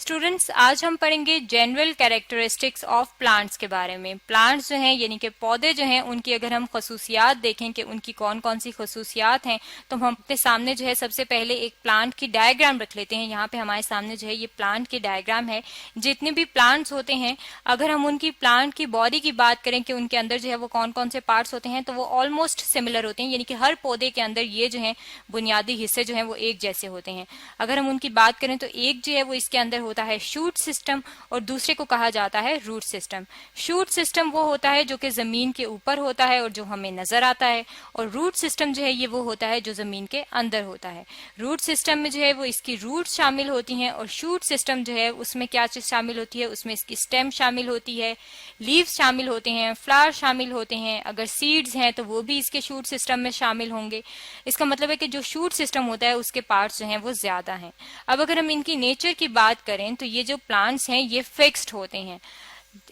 Students, आज हम पढ़ेंगे जनरल कैरेक्टरिस्टिक्स ऑफ प्लांट्स के बारे में। प्लांट्स जो हैं यानी कि पौधे जो हैं उनकी अगर हम खसूसियात देखें कि उनकी कौन कौन सी खसूसियात हैं, तो हम अपने सामने जो है सबसे पहले एक प्लांट की डायग्राम रख लेते हैं। यहाँ पे हमारे सामने जो है ये प्लांट की डायग्राम है। जितने भी प्लांट्स होते हैं, अगर हम उनकी प्लांट की बॉडी की बात करें कि उनके अंदर जो है वो कौन कौन से पार्ट्स होते हैं, तो वो ऑलमोस्ट सिमिलर होते हैं, यानी कि हर पौधे के अंदर ये जो है बुनियादी हिस्से जो है वो एक जैसे होते हैं। अगर हम उनकी बात करें तो एक जो है वो इसके अंदर होता है शूट सिस्टम और दूसरे को कहा जाता है रूट सिस्टम। शूट सिस्टम वो होता है जो कि जमीन के ऊपर होता है और जो हमें नजर आता है, और रूट सिस्टम जो है ये वो होता है जो जमीन के अंदर होता है। रूट सिस्टम में जो है वो इसकी रूट शामिल होती हैं, और शूट सिस्टम जो है उसमें क्या चीज शामिल होती है, उसमें इसकी स्टेम शामिल होती है, लीव्स शामिल होते हैं, फ्लावर शामिल होते हैं, अगर सीड्स हैं तो वो भी इसके शूट सिस्टम में शामिल होंगे। इसका मतलब है कि जो शूट सिस्टम होता है उसके पार्ट्स जो हैं वो ज्यादा हैं। अब अगर हम इनकी नेचर की बात करें तो ये जो प्लांट्स हैं ये फिक्स्ड होते हैं।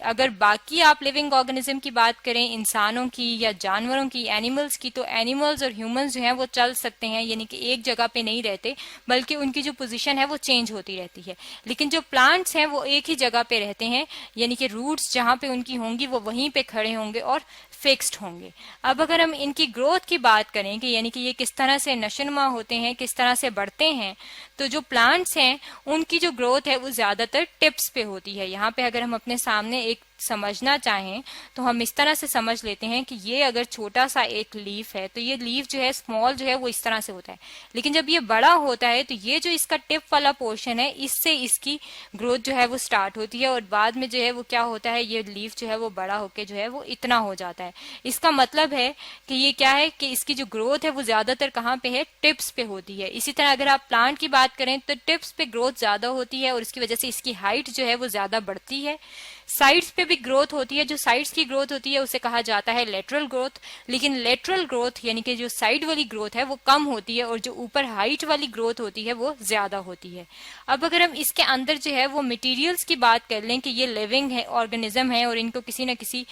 अगर बाकी आप लिविंग ऑर्गेनिज्म की बात करें, इंसानों की या जानवरों की, एनिमल्स की, तो एनिमल्स और ह्यूमंस जो हैं वो चल सकते हैं, यानी कि एक जगह पे नहीं रहते, बल्कि उनकी जो पोजीशन है वो चेंज होती रहती है। लेकिन जो प्लांट्स हैं वो एक ही जगह पे रहते हैं, यानी कि रूट्स जहां पे उनकी होंगी वो वहीं पे खड़े होंगे और फिक्स्ड होंगे। अब अगर हम इनकी ग्रोथ की बात करें कि यानी कि ये किस तरह से नशोनुमा होते हैं, किस तरह से बढ़ते हैं, तो जो प्लांट्स हैं उनकी जो ग्रोथ है वो ज्यादातर टिप्स पे होती है। यहाँ पे अगर हम अपने सामने एक समझना चाहें तो हम इस तरह से समझ लेते हैं कि ये अगर छोटा सा एक लीफ है तो ये लीफ जो है स्मॉल जो है वो इस तरह से होता है, लेकिन जब ये बड़ा होता है तो ये जो इसका टिप वाला पोर्शन है इससे इसकी ग्रोथ जो है वो स्टार्ट होती है, और बाद में जो है वो क्या होता है, ये लीफ जो है वो बड़ा होके जो है वो इतना हो जाता है। इसका मतलब है कि ये क्या है कि इसकी जो ग्रोथ है वो ज्यादातर कहाँ पे है, टिप्स पे होती है। इसी तरह अगर आप प्लांट की बात करें तो टिप्स पे ग्रोथ ज्यादा होती है और इसकी वजह से इसकी हाइट जो है वो ज्यादा बढ़ती है। साइड्स पे भी ग्रोथ होती है, जो साइड्स की ग्रोथ होती है उसे कहा जाता है लेटरल ग्रोथ, लेकिन लेटरल ग्रोथ यानी कि जो साइड वाली ग्रोथ है वो कम होती है और जो ऊपर हाइट वाली ग्रोथ होती है वो ज्यादा होती है। अब अगर हम इसके अंदर जो है वो मटेरियल्स की बात कर लें कि ये लिविंग है, ऑर्गेनिज्म है और इनको किसी न किसी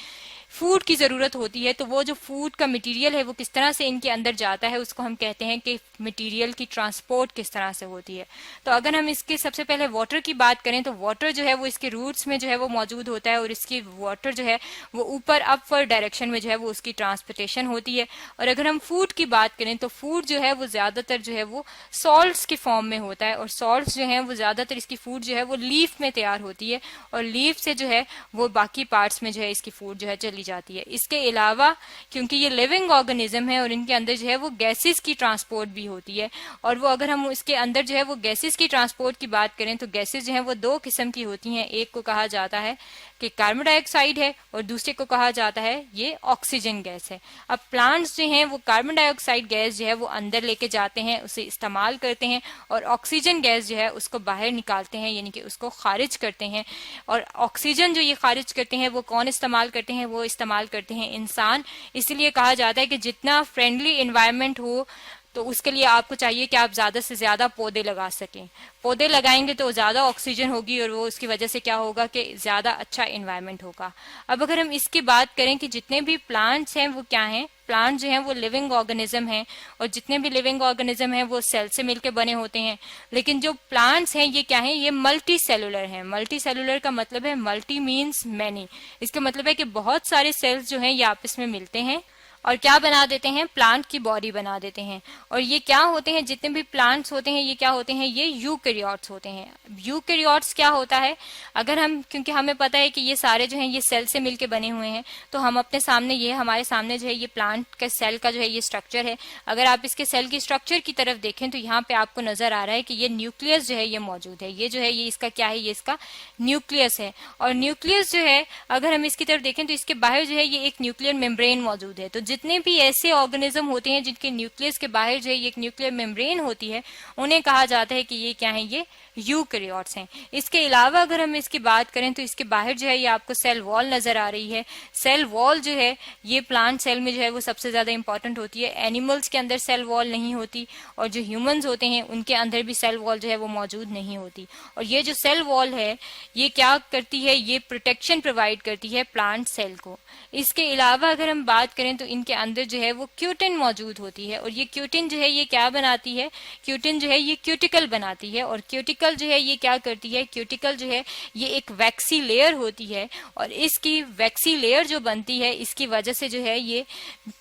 फूड की जरूरत होती है, तो वो जो फूड का मटेरियल है वो किस तरह से इनके अंदर जाता है उसको हम कहते हैं कि मटेरियल की ट्रांसपोर्ट किस तरह से होती है। तो अगर हम इसके सबसे पहले वाटर की बात करें तो वाटर जो है वो इसके रूट्स में जो है वो मौजूद होता है, और इसकी वाटर जो है वो ऊपर अपवर्ड डायरेक्शन में जो है वो उसकी ट्रांसपोर्टेशन होती है। और अगर हम फूड की बात करें तो फूड जो है वो ज्यादातर जो है वो सॉल्ट्स के फॉर्म में होता है, और सॉल्ट्स जो है वो ज्यादातर इसकी फूड जो है वो लीफ में तैयार होती है, और लीफ से जो है वो बाकी पार्ट्स में जो है इसकी फूड जो है चली जाती है। इसके अलावा क्योंकि ये लिविंग ऑर्गेनिज्म है और इनके अंदर जो है वो गैसेस की ट्रांसपोर्ट भी होती है, और वो अगर हम इसके अंदर जो है वो गैसेस की ट्रांसपोर्ट की बात करें तो गैसेस जो है वो दो किस्म की होती हैं। एक को कहा जाता है कि कार्बन डाइऑक्साइड है और दूसरे को कहा जाता है ये ऑक्सीजन गैस है। अब प्लांट्स जो हैं वो कार्बन डाइऑक्साइड गैस जो है वो अंदर लेके जाते हैं, उसे इस्तेमाल करते हैं, और ऑक्सीजन गैस जो है उसको बाहर निकालते हैं, यानी कि उसको खारिज करते हैं। और ऑक्सीजन जो ये खारिज करते हैं वो कौन इस्तेमाल करते हैं, वो इस्तेमाल करते हैं इंसान। इसलिए कहा जाता है कि जितना फ्रेंडली एनवायरनमेंट हो तो उसके लिए आपको चाहिए कि आप ज्यादा से ज्यादा पौधे लगा सकें। पौधे लगाएंगे तो ज्यादा ऑक्सीजन होगी और वो उसकी वजह से क्या होगा कि ज्यादा अच्छा एनवायरनमेंट होगा। अब अगर हम इसकी बात करें कि जितने भी प्लांट्स हैं वो क्या हैं, प्लांट जो हैं वो लिविंग ऑर्गेनिज्म हैं, और जितने भी लिविंग ऑर्गेनिज्म हैं वो सेल से मिलकर बने होते हैं। लेकिन जो प्लांट्स हैं ये क्या हैं, ये मल्टी सेलुलर हैं। मल्टी सेलुलर का मतलब है, मल्टी मीन्स मैनी, इसका मतलब है कि बहुत सारे सेल्स जो हैं ये आपस में मिलते हैं और क्या बना देते हैं, प्लांट की बॉडी बना देते हैं। और ये क्या होते हैं, जितने भी प्लांट्स होते हैं ये क्या होते हैं, ये यूकैरियोट्स होते हैं। यूकैरियोट्स क्या होता है, अगर हम, क्योंकि हमें पता है कि ये सारे जो हैं ये सेल से मिलके बने हुए हैं, तो हम अपने सामने, ये हमारे सामने जो है ये प्लांट का सेल का जो है ये स्ट्रक्चर है। अगर आप इसके सेल की स्ट्रक्चर की तरफ देखें तो यहाँ पे आपको नजर आ रहा है कि ये न्यूक्लियस जो है ये मौजूद है। ये जो है ये इसका क्या है, ये इसका न्यूक्लियस है। और न्यूक्लियस जो है अगर हम इसकी तरफ देखें तो इसके बाहर जो है ये एक न्यूक्लियर मेम्ब्रेन मौजूद है। तो जितने भी ऐसे ऑर्गेनिज्म होते हैं जिनके न्यूक्लियस के बाहर जो है एक न्यूक्लियर मेम्ब्रेन होती है, उन्हें कहा जाता है कि ये क्या है, ये यूकैरियोट्स हैं। इसके अलावा अगर हम इसकी बात करें तो इसके बाहर जो है ये आपको सेल वॉल नजर आ रही है। सेल वॉल जो है ये प्लांट सेल में जो है वो सबसे ज्यादा इंपॉर्टेंट होती है। एनिमल्स के अंदर सेल वॉल नहीं होती, और जो ह्यूमंस होते हैं उनके अंदर भी सेल वॉल जो है वो मौजूद नहीं होती। और ये जो सेल वॉल है ये क्या करती है, ये प्रोटेक्शन प्रोवाइड करती है प्लांट सेल को। इसके अलावा अगर हम बात करें तो इनके अंदर जो है वो क्यूटिन मौजूद होती है, और ये क्यूटिन जो है ये क्या बनाती है, क्यूटिन जो है ये क्यूटिकल बनाती है, और क्यूटिकल जो है ये क्या करती है, क्यूटिकल जो है ये एक वैक्सी लेयर होती है, और इसकी वैक्सी लेयर जो बनती है इसकी वजह से जो है ये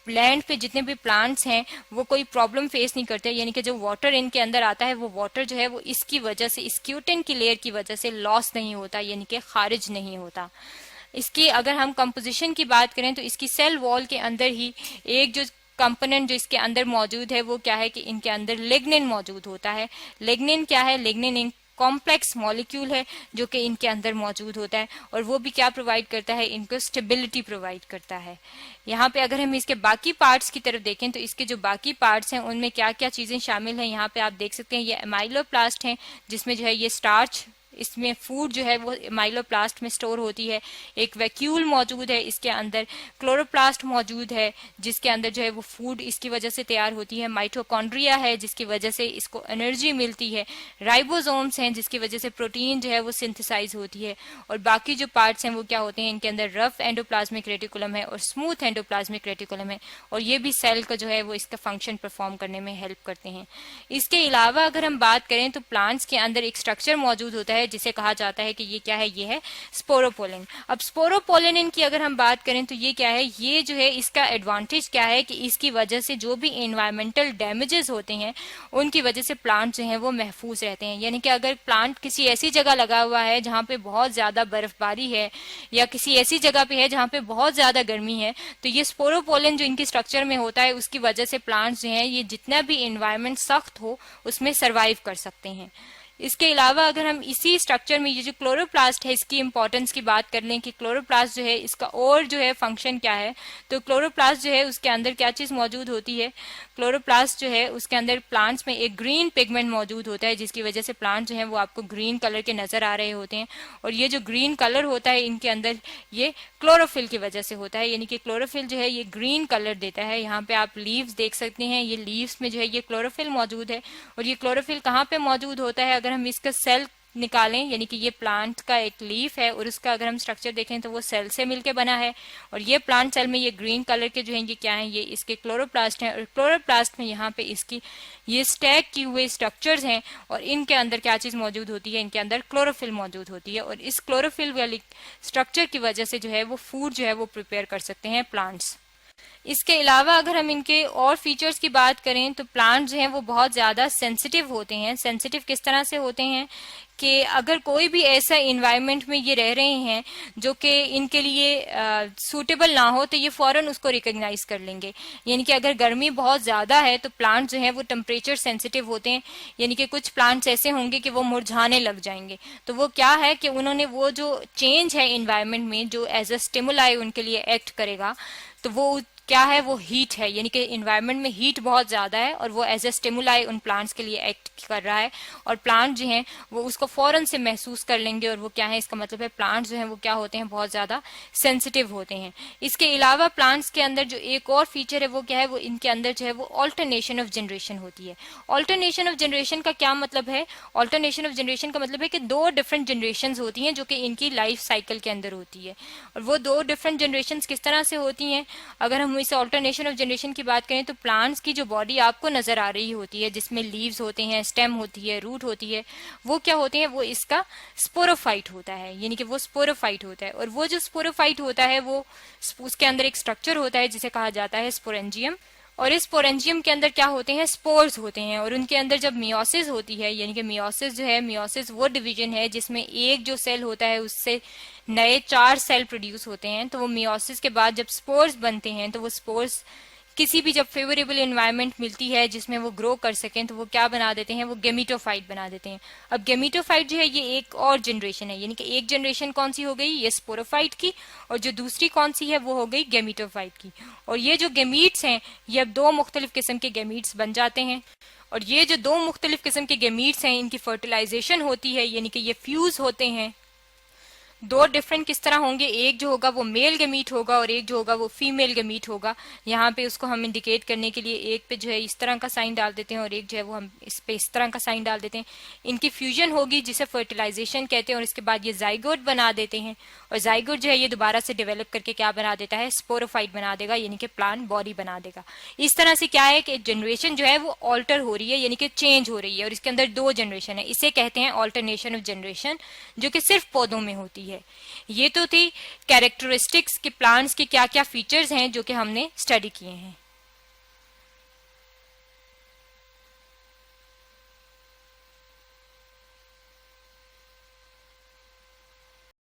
लैंड पे जितने भी प्लांट्स हैं वो कोई प्रॉब्लम फेस नहीं करते, यानी कि जो वाटर इनके अंदर आता है वो वाटर जो है वो इसकी वजह से, इस क्यूटिन की लेयर की वजह से लॉस नहीं होता, यानी कि खारिज नहीं होता। इसकी अगर हम कंपोजिशन की बात करें तो इसकी सेल वॉल के अंदर ही एक जो कंपोनेंट जो इसके अंदर मौजूद है वो क्या है कि इनके अंदर लिग्निन मौजूद होता है। लिग्निन क्या है, लिग्निन एक कॉम्प्लेक्स मॉलिक्यूल है जो कि इनके अंदर मौजूद होता है, और वो भी क्या प्रोवाइड करता है, इनको स्टेबिलिटी प्रोवाइड करता है। यहाँ पे अगर हम इसके बाकी पार्ट्स की तरफ देखें तो इसके जो बाकी पार्ट्स हैं उनमें क्या क्या चीजें शामिल हैं, यहाँ पे आप देख सकते हैं ये एमाइलोप्लास्ट हैं जिसमें जो है ये स्टार्च, इसमें फूड जो है वो माइलोप्लास्ट में स्टोर होती है। एक वैक्यूल मौजूद है इसके अंदर, क्लोरोप्लास्ट मौजूद है जिसके अंदर जो है वो फूड इसकी वजह से तैयार होती है, माइटोकॉन्ड्रिया है जिसकी वजह से इसको एनर्जी मिलती है, राइबोसोम्स हैं जिसकी वजह से प्रोटीन जो है वो सिंथेसाइज होती है, और बाकी जो पार्ट्स हैं वो क्या होते हैं, इनके अंदर रफ एंडोप्लाज्मिक रेटिकुलम है और स्मूथ एंडोप्लाज्मिक रेटिकुलम है, और ये भी सेल का जो है वो इसका फंक्शन परफॉर्म करने में हेल्प करते हैं। इसके अलावा अगर हम बात करें तो प्लांट्स के अंदर एक स्ट्रक्चर मौजूद होता है जिसे कहा जाता है कि ये क्या है, ये है स्पोरोपोलिन। अब स्पोरोपोलिन की अगर हम बात करें तो ये क्या है, ये जो है इसका एडवांटेज क्या है कि इसकी वजह से जो भी एनवायरमेंटल डैमेजेस होते हैं उनकी वजह से प्लांट जो है वो महफूज रहते हैं। यानी कि अगर प्लांट किसी ऐसी जगह लगा हुआ है जहाँ पे बहुत ज्यादा बर्फबारी है या किसी ऐसी जगह पे है जहाँ पे बहुत ज्यादा गर्मी है, तो ये स्पोरोपोलिन जो इनके स्ट्रक्चर में होता है उसकी वजह से प्लांट्स जो है ये जितना भी एनवायरमेंट सख्त हो उसमें सर्वाइव कर सकते हैं। इसके अलावा अगर हम इसी स्ट्रक्चर में ये जो क्लोरोप्लास्ट है इसकी इंपॉर्टेंस की बात कर लें कि क्लोरोप्लास्ट जो है इसका और जो है फंक्शन क्या है, तो क्लोरोप्लास्ट जो है उसके अंदर क्या चीज मौजूद होती है, क्लोरोप्लास्ट जो है उसके अंदर प्लांट्स में एक ग्रीन पिगमेंट मौजूद होता है जिसकी वजह से प्लांट जो है वो आपको ग्रीन कलर के नजर आ रहे होते हैं, और ये जो ग्रीन कलर होता है इनके अंदर ये क्लोरोफिल की वजह से होता है, यानी कि क्लोरोफिल जो है ये ग्रीन कलर देता है। यहाँ पे आप लीव्स देख सकते हैं, ये लीव्स में जो है ये क्लोरोफिल मौजूद है, और ये क्लोरोफिल कहाँ पे मौजूद होता है, अगर हम इसका सेल निकालें, यानी कि ये प्लांट का एक लीफ है और उसका अगर हम स्ट्रक्चर देखें तो वो सेल से मिलके बना है, और ये प्लांट सेल में ये ग्रीन कलर के जो हैं ये क्या है, ये इसके क्लोरोप्लास्ट हैं, और क्लोरोप्लास्ट में यहाँ पे इसकी ये स्टैक किए हुए स्ट्रक्चर्स हैं, और इनके अंदर क्या चीज मौजूद होती है, इनके अंदर क्लोरोफिल मौजूद होती है, और इस क्लोरोफिल वाली स्ट्रक्चर की वजह से जो है वो फूड जो है वो प्रिपेयर कर सकते हैं प्लांट्स। इसके अलावा अगर हम इनके और फीचर्स की बात करें तो प्लांट जो हैं वो बहुत ज़्यादा सेंसिटिव होते हैं। सेंसिटिव किस तरह से होते हैं कि अगर कोई भी ऐसा इन्वायरमेंट में ये रह रहे हैं जो कि इनके लिए सूटेबल ना हो तो ये फौरन उसको रिकॉग्नाइज कर लेंगे। यानी कि अगर गर्मी बहुत ज़्यादा है तो प्लांट जो है वो टेम्परेचर सेंसिटिव होते हैं, यानी कि कुछ प्लांट्स ऐसे होंगे कि वो मुरझाने लग जाएंगे। तो वो क्या है कि उन्होंने वो जो चेंज है इन्वायरमेंट में जो एज अ स्टिमुलाई उनके लिए एक्ट करेगा, तो वो क्या है, वो हीट है, यानी कि इन्वायरमेंट में हीट बहुत ज्यादा है और वो एज ए स्टिमुलाई उन प्लांट्स के लिए एक्ट कर रहा है, और प्लांट जो हैं वो उसको फौरन से महसूस कर लेंगे, और वो क्या है, इसका मतलब है प्लांट्स जो हैं वो क्या होते हैं, बहुत ज्यादा सेंसिटिव होते हैं। इसके अलावा प्लांट्स के अंदर जो एक और फीचर है वो क्या है, वो इनके अंदर जो है वो ऑल्टरनेशन ऑफ जनरेशन होती है। ऑल्टरनेशन ऑफ जनरेशन का क्या मतलब है, ऑल्टरनेशन ऑफ जनरेशन का मतलब है कि दो डिफरेंट जनरेशन होती हैं जो कि इनकी लाइफ साइकिल के अंदर होती है, और वो दो डिफरेंट जनरेशन किस तरह से होती हैं। अगर हम इस ऑल्टरनेशन ऑफ जनरेशन की बात करें तो प्लांट्स की जो बॉडी आपको नजर आ रही होती है जिसमें लीव्स होते हैं, स्टेम होती है, रूट होती है, वो क्या होते हैं, वो इसका स्पोरोफाइट होता है, यानी कि वो स्पोरोफाइट होता है। और वो जो स्पोरोफाइट होता है वो उसके अंदर एक स्ट्रक्चर होता है जिसे कहा जाता है स्पोरेंजियम, और इस स्पोरेंजियम के अंदर क्या होते हैं, स्पोर्स होते हैं, और उनके अंदर जब मियोसिस होती है, यानी कि मियोसिस जो है, मियोसिस वो डिवीजन है जिसमें एक जो सेल होता है उससे नए 4 सेल प्रोड्यूस होते हैं। तो वो मियोसिस के बाद जब स्पोर्स बनते हैं तो वो स्पोर्स किसी भी जब फेवरेबल एनवायरनमेंट मिलती है जिसमें वो ग्रो कर सकें तो वो क्या बना देते हैं, वो गेमिटोफाइट बना देते हैं। अब गेमिटोफाइट जो है ये एक और जनरेशन है, यानी कि एक जनरेशन कौन सी हो गई, ये स्पोरोफाइट की, और जो दूसरी कौन सी है वो हो गई गेमिटोफाइट की। और ये जो गेमीट्स हैं ये अब 2 मुख्तलिफ किस्म के गेमीट्स बन जाते हैं, और ये जो 2 मुख्तलिफ किस्म के गेमीट्स हैं इनकी फर्टिलाइजेशन होती है, यानी कि ये फ्यूज होते हैं। दो डिफरेंट किस तरह होंगे, एक जो होगा वो मेल गमीट होगा और एक जो होगा वो फीमेल गमीट होगा। यहाँ पे उसको हम इंडिकेट करने के लिए एक पे जो है इस तरह का साइन डाल देते हैं और एक जो है वो हम इस पे इस तरह का साइन डाल देते हैं। इनकी फ्यूजन होगी जिसे फर्टिलाइजेशन कहते हैं और इसके बाद ये जाइगोट बना देते हैं और जाइगोट जो है ये दोबारा से डेवलप करके क्या बना देता है, स्पोरोफाइट बना देगा, यानी कि प्लांट बॉडी बना देगा। इस तरह से क्या है कि जनरेशन जो है वो ऑल्टर हो रही है, यानी कि चेंज हो रही है और इसके अंदर दो जनरेशन है। इसे कहते हैं ऑल्टरनेशन ऑफ जनरेशन, जो कि सिर्फ पौधों में होती है। ये तो थी कैरेक्टरिस्टिक्स के प्लांट्स के क्या क्या फीचर्स हैं जो कि हमने स्टडी किए हैं।